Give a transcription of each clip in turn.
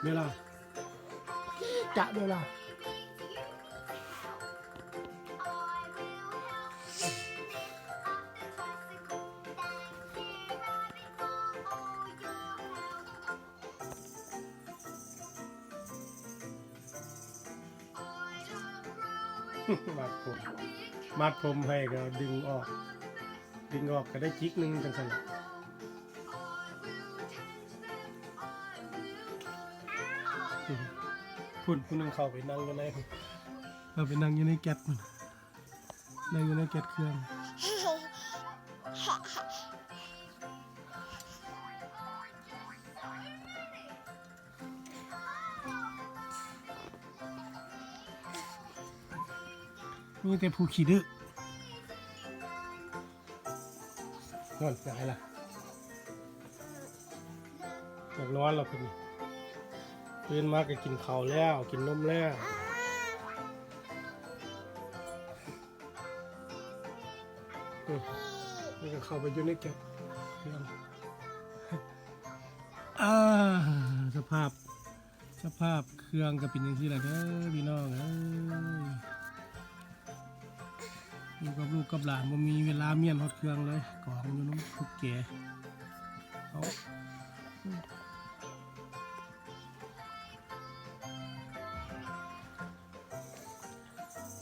เวลาจะเวลามัดผมให้ก็ดึงออกก็ได้จิกนึงจังซั่นพุ่นผู้นึงเข้าไปนั่งอยู่ในแก๊สมันนั่งอยู่ในแก๊สเครื่องมีแต่ผู้ขี้ดื้อร้อนหายละอยากร้อนแล้วคุณตื่นมาก็กินข้าวแล้วกินนมแล้วนี่ก็เข้าไปอยู่ในแก๊สเครื่องสภาพเครื่องก็เป็นอย่างที่ไรเด้อพี่น้องอยู่กับลูกกับหลานมันมีเวลาเมียนฮอดเครื่องเลยกองอยู่น้ำทุกแก่เขา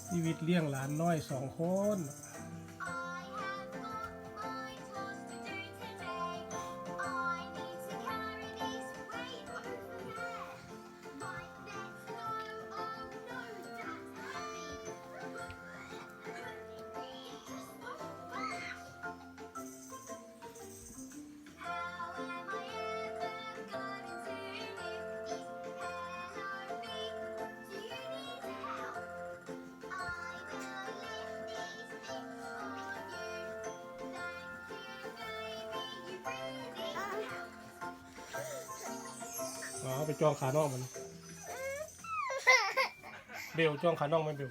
ชีวิตเลี้ยงหลานน้อย2 คนไปจ้องขาน้องมันเบลจ้องขาน้องไหมเบล